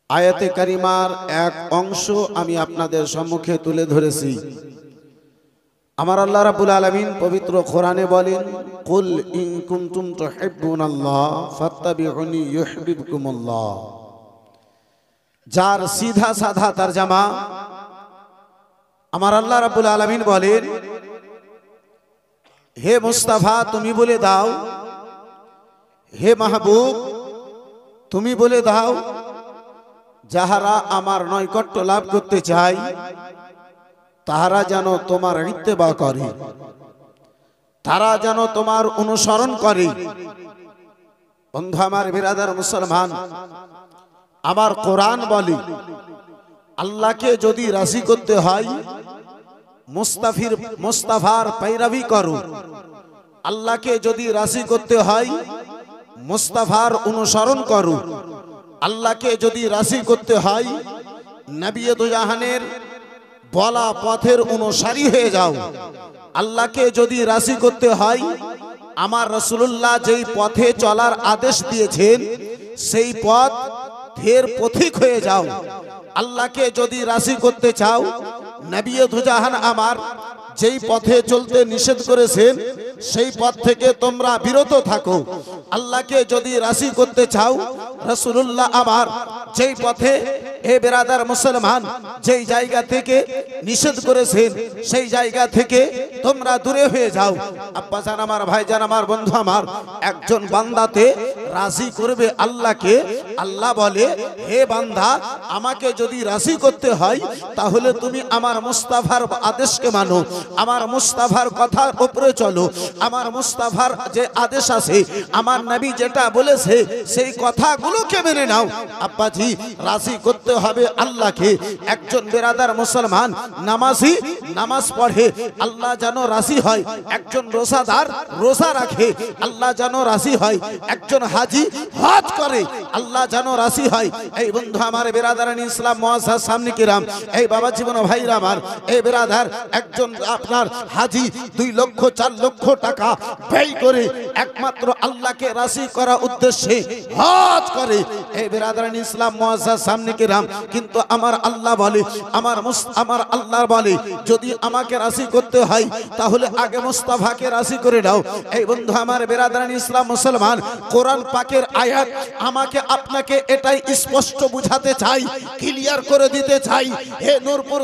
আয়াতে কারিমার এক অংশ আমি আপনাদের সম্মুখে তুলে ধরেছি। আমার আল্লাহ রাব্বুল আলামিন পবিত্র কোরআনে বলেন, কুল ইন কুনতুম তুহিব্বুনাল্লাহ ফাত্তাবিউনি ইউহিব্বুকুমুল্লাহ। যার সিধা সাধা তরজমা, আমার আল্লাহ রাব্বুল আলামিন বলেন, হে মুস্তাফা তুমি বলে দাও, হে মাহবুব তুমি বলে দাও, যাহারা আমার নৈকট্য লাভ করতে চায় তাহারা যেন তোমার ইত্তেবা করে, তারা যেন তোমার অনুসরণ করে। বন্ধু আমার, বিরাদার মুসলমান, আমার কোরআন বলে আল্লাহকে যদি রাজি করতে হয় মুস্তাফার पैरवी করো। আল্লাহকে যদি রাজি করতে হয় মুস্তাফার অনুসরণ করো। আল্লাহকে যদি রাজি করতে হয় নবী দু জাহানের বলা পথের অনুসারী হয়ে যাও। আল্লাহকে যদি রাজি করতে হয় আমার রাসূলুল্লাহ যেই পথে চলার আদেশ দিয়েছেন সেই পথের পথিক হয়ে যাও। আল্লাহকে যদি রাজি করতে চাও নবী দু জাহান আমার যেই পথে চলতে নিষেধ করেছেন সেই পথ থেকে তোমরা বিরত থাকো। আল্লাহকে যদি রাজি করতে চাও রাসূলুল্লাহ আমার যেই পথে হে বিরাদার মুসলমান যেই জায়গা থেকে নিষেধ করেছেন সেই জায়গা থেকে তোমরা দূরে হয়ে যাও। আব্বা জান আমার, ভাই জান আমার, বন্ধু আমার, একজন বান্দাতে রাজি করবে আল্লাহকে। আল্লাহ বলে, হে বান্দা আমাকে যদি রাজি করতে হয় তাহলে তুমি আমার মুস্তাফার আদেশকে মানো, আমার মুস্তাফার কথার উপরে চলো, আমার মুস্তাফার যে আদেশ আছে আমার নবী যেটা বলেছে সেই কথাগুলোকে মেনে নাও। আব্বাজি রাজি করতে হবে আল্লাহকে। একজন বিরাদার মুসলমান নামাজি নামাজ পড়ে আল্লাহ যেন রাজি হয়, একজন রোজাদার রোজা রাখে আল্লাহ যেন রাজি হয়, একজন হাজি হজ করে আল্লাহ যেন রাজি হয়। এই বন্ধু আমার, বিরাদারান ইসলাম মুআজ্জাজ সামনে কিরাম, এই বাবা জীবন ভাইরা আমার, এই বিরাদার একজন আপনার হাজি 2 লক্ষ 4 লক্ষ টাকা ব্যয় করে একমাত্র আল্লাহকে রাজি করা উদ্দেশ্যে হজ করে। এই বিরাদারান ইসলাম মুআজ্জাজ সামনে কিরাম, কিন্তু আমার আল্লাহ বলে, আমার আল্লাহ বলে যদি আমাকে রাজি করতে হয় তাহলে আগে মুস্তাফাকে রাজি করে দাও। এই বন্ধু আমার, বিরাদারান ইসলাম মুসলমান, কোরআন পাকের আয়াত আমাকে আপনাকে এটাই স্পষ্ট বুঝাতে চাই, ক্লিয়ার করে দিতে চাই। হে নূরপুর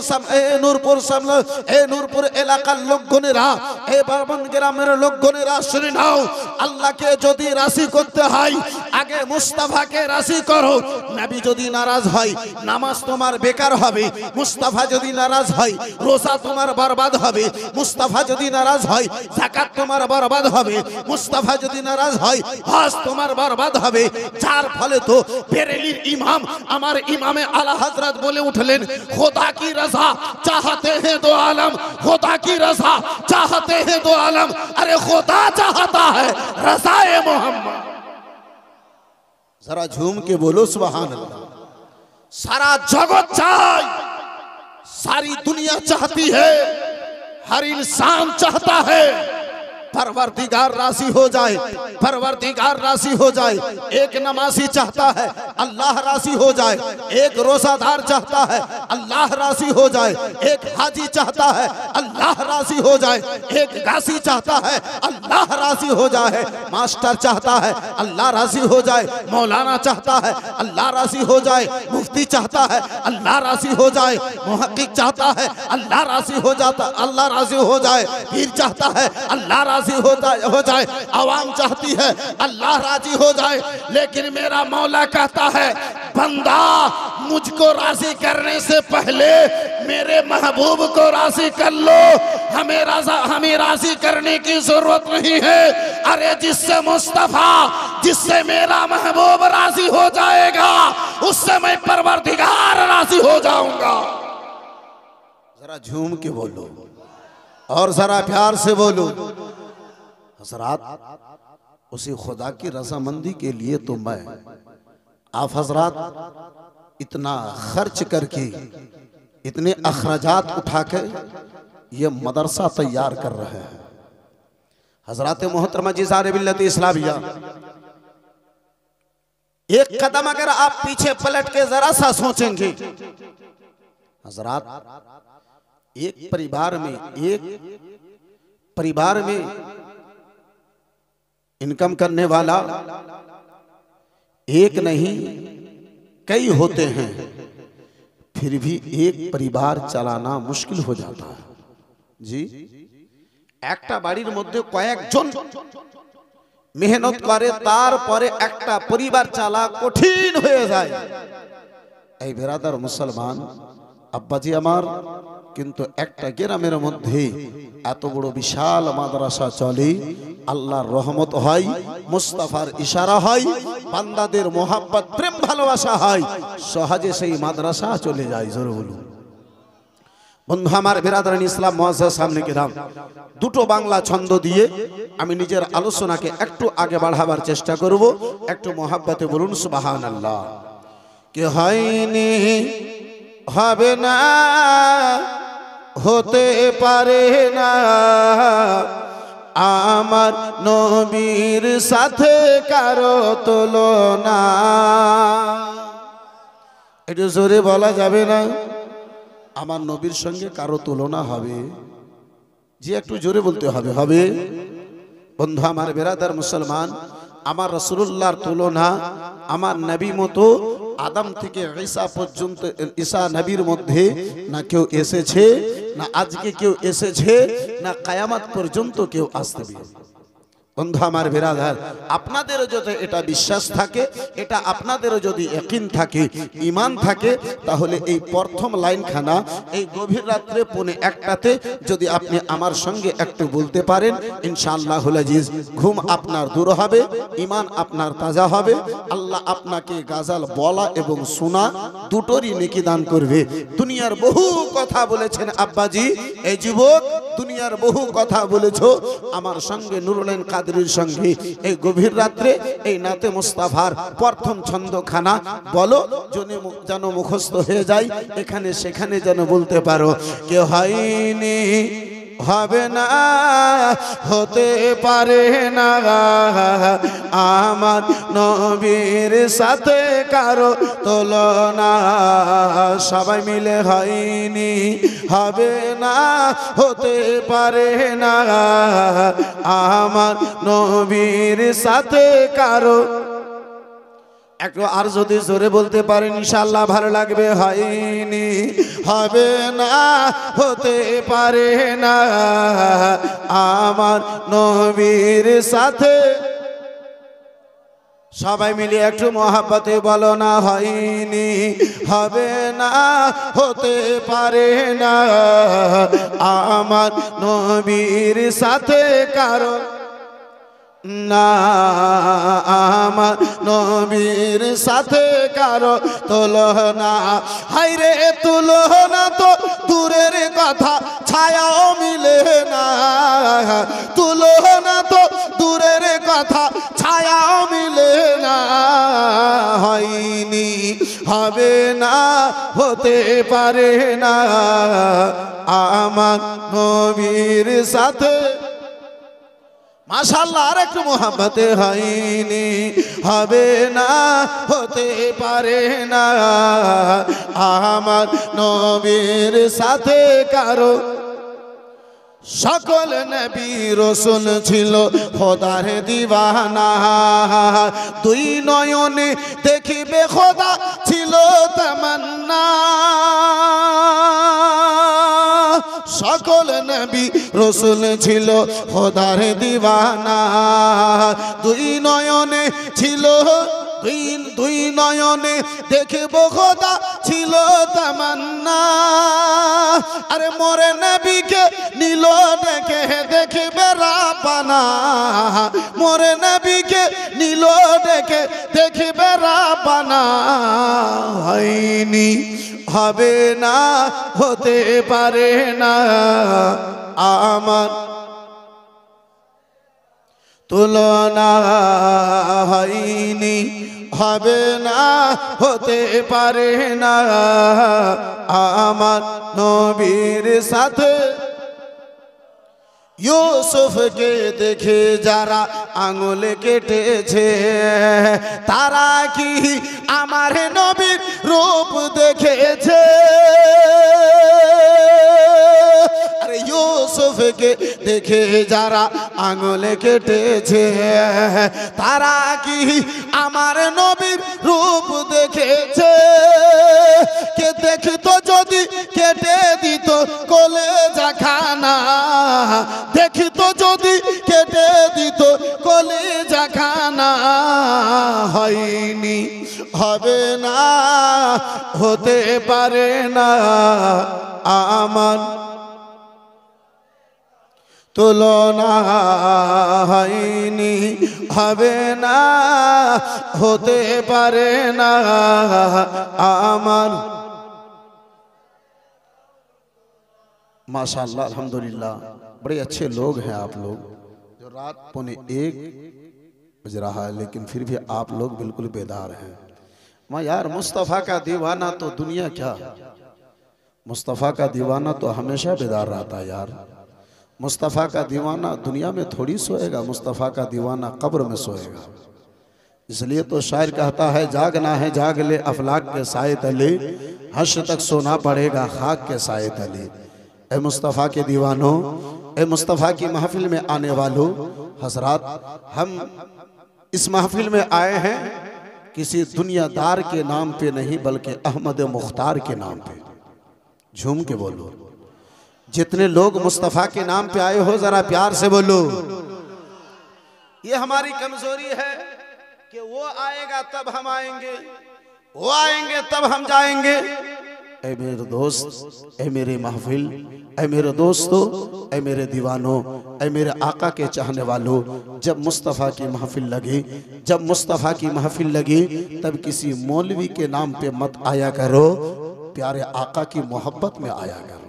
হে নূরপুর এলাকার লোকগণেরা, হে বারবান গ্রামের লোকগণেরা শুনে নাও, আল্লাহকে যদি রাজি করতে হয় আগে মুস্তাফাকে রাজি করো। নবী যদি নারাজ হয় নামাজ তোমার বেকার হবে, মুস্তাফা যদি নারাজ হয় রোজা তোমার বরবাদ হবে, মুস্তাফা যদি নারাজ হয় যাকাত তোমার বরবাদ হবে, মুস্তাফা যদি নারাজ হয় হজ তোমার বরবাদ হবে। যার ফলে তো বেরেলির ইমাম আমার ইমামে আলা হযরত বলে উঠলেন, খোদা কি রাজা চাহতে हैं दो आलम, खुदा की रजा चाहते हैं दो आलम, अरे खुदा चाहता है रज़ाए मोहम्मद। जरा झूम के बोलो सुभान अल्लाह। सारा जगत चाहे, सारी दुनिया चाहती है, हर इंसान चाहता है परवरदिगार राजी हो जाए, परवरदिगार राजी हो जाए। एक नमाजी चाहता है अल्लाह राजी हो जाए, एक रोजादार चाहता है अल्लाह राजी हो जाए, एक हाजी चाहता है अल्लाह राजी हो जाए, एक गाजी चाहता है अल्लाह राजी हो जाए, मास्टर चाहता है अल्लाह राजी हो जाए, मौलाना चाहता है अल्लाह राजी हो जाए, मुफ्ती चाहता है अल्लाह राजी हो जाए, मुहक्किक चाहता है अल्लाह राजी हो जाता अल्लाह राजी हो जाए, पीर चाहता है अल्लाह राजी हो जाए, आवाम चाहती है अल्लाह राजी हो जाए। लेकिन मेरा मौला कहता है, बंदा मुझको राजी करने से पहले मेरे महबूब को राजी कर लो, हमें राजी करने की जरूरत नहीं है। अरे जिससे मुस्तफा, जिससे मेरा महबूब राजी हो जाएगा उससे मैं परवरदिगार राजी हो जाऊंगा। जरा झूम के बोलो और जरा प्यार से बोलो। हजरात, उसी खुदा की रजामंदी के लिए तो मैं आप हजरात इतना खर्च करके, इतने अखराजात उठा के ये मदरसा तैयार कर रहे हैं। हजरात मोहतरमा जिसार मिल्लत इस्लामिया एक कदम अगर आप पीछे पलट के जरा सा सोचेंगे हजरात, एक परिवार में इनकम करने वाला एक नहीं कई होते हैं, फिर भी एक परिवार चलाना मुश्किल हो जाता है जी। একটা বাড়ির মধ্যে কয়েকজন মেহনত করে, তারপরে একটা পরিবার চালা কঠিন হয়ে যায়। এই বেরাদার মুসলমান আব্বাজি আমার, কিন্তু একটা গ্রামের মধ্যে এত বড় বিশাল মাদ্রাসা চলে, আল্লাহর রহমত হয়, মুস্তাফার ইশারা হয়, বান্দাদের মোহাব্বত প্রেম ভালোবাসা হয়, সহজে সেই মাদ্রাসা চলে যায়। জোরে বলুন। বন্ধু আমার বিরাদরান ইসলাম মুআজ্জাজ সামনে কিরাম, দুটো বাংলা ছন্দ দিয়ে আমি নিজের আলোচনাকে একটু আগে বাড়াবার চেষ্টা করব। একটু মোহাব্বতে বলুন সুবহানাল্লাহ। কে হয়নি, হবে না, হতে পারে না আমার নবীর সাথে কারো তুলনা। একটু জোরে বলা যাবে না? আমার নবীর সঙ্গে কারো তুলনা হবে? যে একটু জোরে বলতে হবে। হবে বন্ধু আমার বেরাদার মুসলমান, আমার রাসূলুল্লাহর তুলনা আমার নবী মতো আদম থেকে ঈসা পর্যন্ত, ঈসা নবীর মধ্যে না কেউ এসেছে, না আজকে কেউ এসেছে, না কিয়ামত পর্যন্ত কেউ আসবে। বন্ধু আমার বিরাদার, আপনাদেরও যদি এটা বিশ্বাস থাকে, এটা আপনাদেরও যদি ইয়াকিন থাকে, ঈমান থাকে, তাহলে এই প্রথম লাইনখানা এই গভীর রাত্রে 1:15তে যদি আপনি আমার সঙ্গে একটু বলতে পারেন, ইনশাআল্লাহুল আজিজ ঘুম আপনার দূর হবে, ঈমান আপনার তাজা হবে, আল্লাহ আপনাকে গাজাল বলা এবং শোনা দুটোরই নেকি দান করবে। দুনিয়ার বহু কথা বলেছেন আব্বাজি, এই যুবক দুনিয়ার বহু কথা বলেছো, আমার সঙ্গে নুরুল কাদরির সঙ্গে এই গভীর রাত্রে এই নাতে মুস্তাফার প্রথম ছন্দখানা বলো, যেন মুখস্থ হয়ে যায়, এখানে সেখানে যেন বলতে পারো। কে হয়নি, হবে না, হতে পারে না আমার নবীর সাথে কারো তুলনা। সবাই মিলে হয়নি, হবে না, হতে পারে না আমার নবীর সাথে কারো। একটু আর যদি জোরে বলতে পারেন ইনশাআল্লাহ ভালো লাগবে। হয়নি, হবে না, হতে পারে না আমার নবীর সাথে। সবাই মিলে একটু মোহাব্বতে বলো না। হয়নি, হবে না, হতে পারে না আমার নবীর সাথে কারো না, আমার নবীর সাথে কারো তুলনা। হায়রে তুলনা তো দূরের কথা, ছায়াও মিলে না। তুলনা তো দূরের কথা, ছায়াও মিলে না। হয়নি, হবে না, হতে পারে না আমার নবীর সাথে। মাশাআল্লাহ, আর একটু মোহাব্বতে। হয়নি, হবে না, হতে পারে না আমার নবীর সাথে কারো। সকল নবী রাসূল ছিল খোদার দিওয়ানা, দুই নয়নে দেখিবে খোদা ছিল তামান্না। সকল নবী রাসূল ছিল খোদার দিওয়ানা, দুই নয়নে ছিল, দুই নয়নে দেখব খোদা ছিল তামান্না। আরে মোরে নবীকে নীল ডেকে দেখবে রাব্বানা, মোরে নবীকে নীল ডেকে দেখবে রাব্বানা। হয়নি, হবে না, হতে পারে না আমার তুলনা। হয়নি, হবে না, হতে পারে না আমার নবীর সাথে। ইউসুফকে দেখে যারা আঙুল কেটেছে তারা কি আমার নবীর রূপ দেখেছে? আরে ইউসুফকে দেখে যারা আঙুল কেটেছে তারা কি আমার নবীর রূপ দেখেছে? কে দেখতো যদি কেটে দিত কলেজা খানা, দেখতো যদি কেটে দিত কলেজা খানা। হয়নি, হবে না, হতে পারে না আমার তুলনা। হয়নি, হবে না, হতে পারে না আমার। माशाअल्लाह अल्हम्दुलिल्लाह, बड़े अच्छे लोग हैं आप लोग। जो रात 1:45 बज रहा है लेकिन फिर भी आप लोग बिल्कुल बेदार हैं। माँ यार, मुस्तफ़ा का दीवाना तो दुनिया क्या, मुस्तफ़ा का दीवाना तो हमेशा बेदार रहता है यार। मुस्तफ़ा का दीवाना दुनिया में थोड़ी सोएगा, मुस्तफ़ा का दीवाना कब्र में सोएगा। इसलिए तो शायर कहता है, जागना है जाग ले अफलाक के साए तले, हश्र तक सोना पड़ेगा खाक के साए तले। ए मुस्तफ़ा के दीवानों, ए मुस्तफ़ा की महफिल में आने वालों, हजरात, हम इस महफिल में आए हैं किसी दुनियादार के नाम पे नहीं, बल्कि अहमद मुख्तार के नाम पे। झूम के बोलो। जितने लोग मुस्तफ़ा के नाम पे आए हो जरा प्यार से बोलो। ये हमारी कमजोरी है कि वो आएगा तब हम आएंगे, वो आएंगे तब हम जाएंगे। ऐ मेरे दोस्त, ऐ मेरे महफिल, ऐ मेरे दोस्तों, ऐ मेरे दीवानों, ऐ मेरे आका के चाहने वालों, जब मुस्तफ़ा की महफिल लगी, जब मुस्तफ़ा की महफिल लगी, तब किसी मौलवी के नाम पे मत आया करो, प्यारे आका की मोहब्बत में आया करो,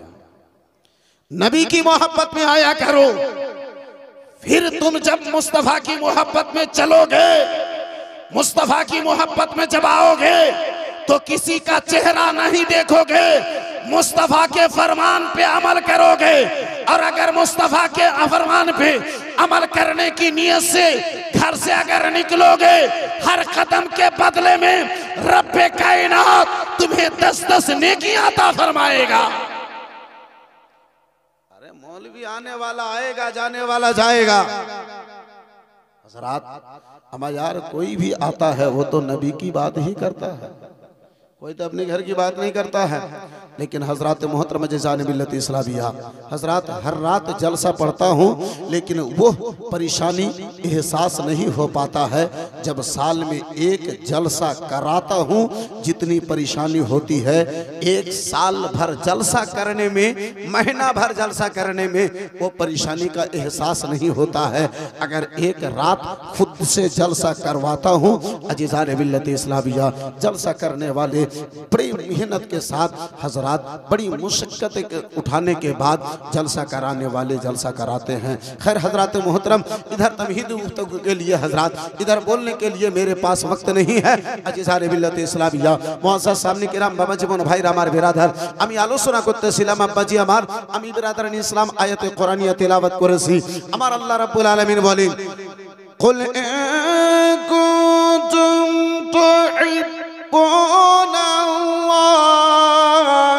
नबी की मोहब्बत में आया करो। फिर तुम जब मुस्तफ़ा की मोहब्बत में चलोगे, मुस्तफ़ा की मोहब्बत में जब आओगे तो किसी का चेहरा नहीं देखोगे, मुस्तफ़ा के फरमान पे अमल करोगे। और अगर मुस्तफ़ा के फरमान पे अमल करने की नियत से घर से अगर निकलोगे, हर कदम के बदले में रब्बे कायनात तुम्हें 10-10 नेकियां अता फरमाएगा। अरे मौलवी आने वाला आएगा, जाने वाला जाएगा। हज़रात, हमारा यार कोई भी आता है वो तो नबी की बात ही करता है, कोई तो अपने घर की बात नहीं करता है। लेकिन हजरात मोहतरम जज़ान मिल्लत इस्लामिया, हजरात हर रात जलसा पढ़ता हूँ, लेकिन वो परेशानी एहसास नहीं हो पाता है जब साल में एक जलसा कराता हूँ। जितनी परेशानी होती है एक साल भर जलसा करने में, महीना भर जलसा करने में, वो परेशानी का एहसास नहीं होता है। अगर एक रात खुद से जलसा करवाता हूँ, अजीज़ान मिल्लत इस्लामिया, जलसा करने वाले बड़ी मेहनत के साथ, हजरात बड़ी मुशक्कत उठाने के बाद जलसा कराने वाले जलसा कराते हैं। खैर हजरात मोहतरम, इधर तमहीद गुफ्तगू के लिए हजरात, इधर बोलने के लिए मेरे पास वक्त नहीं है। अजीज़ान मिल्लत इस्लामिया, मुअज़्ज़ज़ सामने किराम, बाबा जीवन भाई আমার বিরাদার, আমি আলোচনা করতেছিলাম আব্বাজি আমার, আমি বিরাদারান ইসলাম আয়াতে কোরআনিয়া তেলাওয়াত করেছি। আমার আল্লাহ রাব্বুল আলামিন বলেন, কুল ইন কুনতুম তুহিব্বুনা আল্লাহ,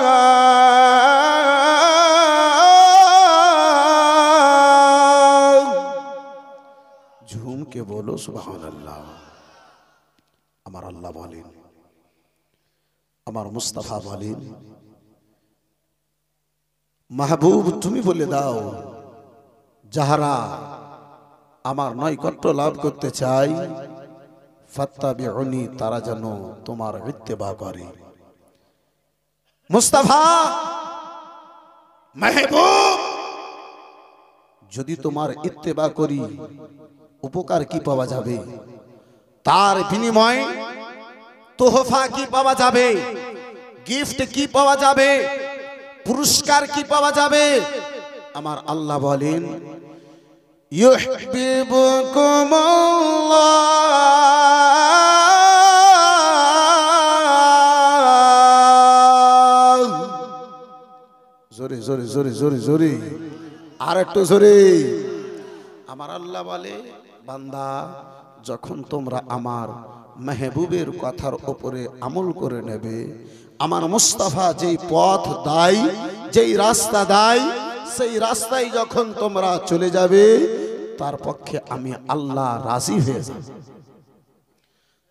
ঝুম কে বলো সুবহানাল্লাহ। আমার আল্লাহ বলেন, আমার মুস্তাফা বলেন, মাহবুব তুমি বলে দাও, যাহারা আমার নৈকট্য লাভ করতে চাই, ফাত্তাবিউনি, তারা যেন তোমার ইত্তেবা করে। মুস্তাফা, মাহবুব, যদি তোমার ইত্তেবা করি উপকার কি পাওয়া যাবে? তার বিনিময়ে তোহফা কি পাওয়া যাবে? গিফট কি পাওয়া যাবে? পুরস্কার কি পাওয়া যাবে? আমার আল্লাহ বলেন, ইউহিব্বুকুমুল্লাহ। জোরে জোরে জোরে জোরে জোরে আর একটু জোরে। আমার আল্লাহ বলে, বান্দা যখন তোমরা আমার মেহবুবের কথার উপরে আমল করে নেবে, আমার মুস্তাফা যেই পথ দেয়, যেই রাস্তা দেয়, সেই রাস্তায় যখন তোমরা চলে যাবে, তার পক্ষে আমি আল্লাহ রাজি হয়ে যাব,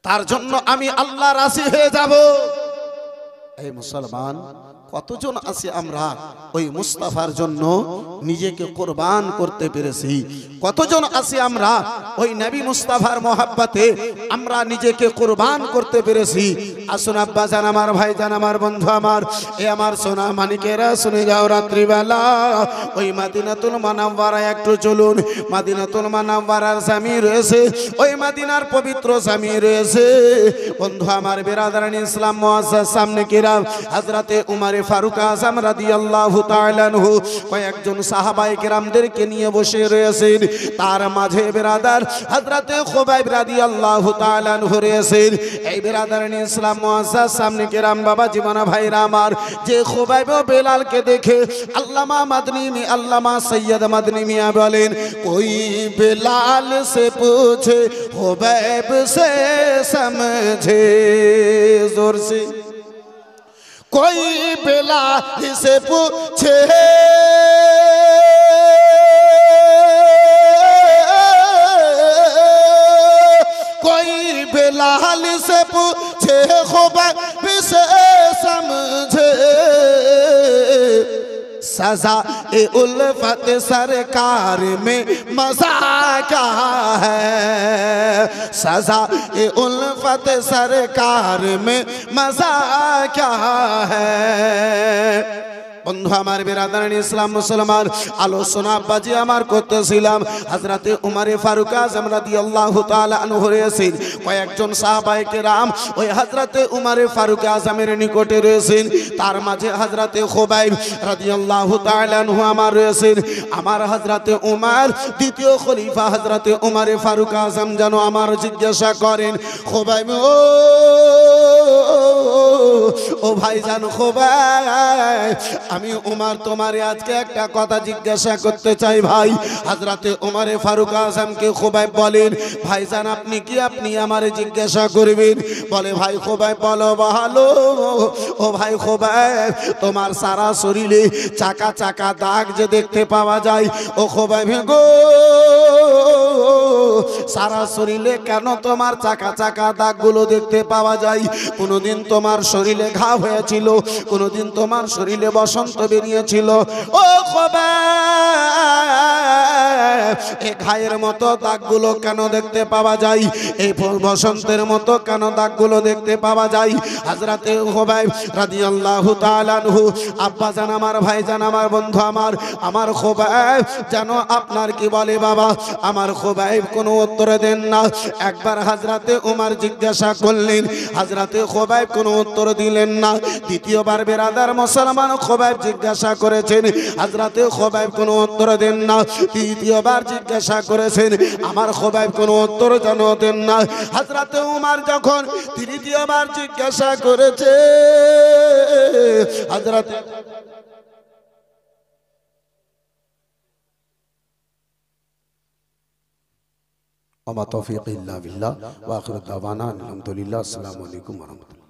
তার জন্য আমি আল্লাহ রাজি হয়ে যাব। এই মুসলমান, কতজন আছে আমরা ওই মুস্তাফার জন্য নিজেকে কুরবান করতে পেরেছি? কতজন আছে আমরা ওই নবী মুস্তাফার মহব্বতে আমরা নিজেকে কুরবান করতে পেরেছি? আসুন আব্বা জান আমার, ভাই জান আমার, বন্ধু আমার, এ আমার সোনা মানিকেরা, শুনে যাও রাত্রিবেলা ওই মদিনাতুল মুনাওয়ারায় একটু চলুন। মদিনাতুল মুনাওয়ারার জামি রয়েছে, ওই মদিনার পবিত্র জামি রয়েছে। বন্ধু আমার, বিরাদারান ইসলাম মুআজ্জাজ সামনে কিরাম হযরতে উমর ফারুক আযম রাদিয়াল্লাহু তাআলা আনহু কয়েকজন সাহাবায়ে কেরামদেরকে নিয়ে বসে রয়েছেন। তার মাঝে বিরাদার হযরতে খুবাইব রাদিয়াল্লাহু তাআলা আনহু রয়েছেন। এই বিরাদারান ইসলাম মুআজ্জাজ সামনে কিরাম, বাবা জীবনা ভাইরা আমার, যে খুবাইব ও বেলালকে দেখে আল্লামা মাদনী মে আল্লামা সৈয়দ মাদনী মিয়া বলেন, কোই বেলাল সে पूछे খুবাইব সে समझे। जोर से कोई बेलाल से पूछे, कोई बेलाल से पूछे खुबाइब से समझे। सजा ए उल्फत सरकार में मजा क्या है, सजा ए उल्फत सरकार में मजा क्या है। বন্ধু আমার, বিরাদারান ইসলাম মুসলমান, আলোচনা বাজি আমার করতেছিলাম হযরতে উমর ফারুক আযম রাদিয়াল্লাহু তাআলা আনহু রয়েছেন। কয়েকজন সাহাবায়ে কেরাম ওই হযরতে উমর ফারুক আযমের নিকটে রয়েছেন। তার মাঝে হযরতে খুবাইব রাদিয়াল্লাহু তাআলা আনহু আমার রয়েছেন। আমার হযরতে উমর দ্বিতীয় খলিফা হযরতে উমর ফারুক আযম যেন আমার জিজ্ঞাসা করেন, খুবাইব ও ভাইজান খুবাইব, আমি উমর তোমারে আজকে একটা কথা জিজ্ঞাসা করতে চাই ভাই। হযরতে উমর ফারুক আযমকে খুবাইব বলেন, ভাইজান আপনি কি, আপনি আমারে জিজ্ঞাসা করবেন? বলে, ভাই খুবাইব বলো ভালো। ও ভাই খুবাইব, তোমার সারা শরীরে চাকা চাকা দাগ যে দেখতে পাওয়া যায়, ও খুবাইব গো, সারা শরীরে কেন তোমার চাকা চাকা দাগগুলো দেখতে পাওয়া যায়? কোনদিন তোমার শরীরে ঘা হয়েছিল, কোনদিন তোমার শরীরে বসন্ত বেরিয়েছিল? ও খুবাইব, এই ঘায়ের মতো দাগগুলো কেন দেখতে পাওয়া যায়? এই বসন্তের মতো কেন দাগগুলো দেখতে পাওয়া যায়? হযরতে খুবাইব রাদিয়াল্লাহু তাআলা আনহু, আব্বা জান আমার, ভাই জান আমার, বন্ধু আমার, আমার খুবাইব যেন আপনার কি বলে বাবা, আমার খুবাইব কোনো উত্তর দেন না। একবার হযরতে উমর জিজ্ঞাসা করলেন, হযরতে খুবাইব কোনো উত্তর দিলেন না। দ্বিতীয়বার বিরাদার মুসলমান খুবাইব জিজ্ঞাসা করেছেন, হযরতে খুবাইব কোনো উত্তর দেন না। তৃতীয়বার জিজ্ঞাসা করেছেন, আমার খুবাইব কোনো উত্তর যেন দেন না। হযরতে উমর যখন তৃতীয়বার জিজ্ঞাসা করেছে, হযরতে ওয়া মা তাওফীক ইল্লা বিল্লাহ ওয়া আখিরু দাওয়ানা আলহামদুলিল্লাহ। আসসালামু আলাইকুম ওয়া রাহমাতুল্লাহ।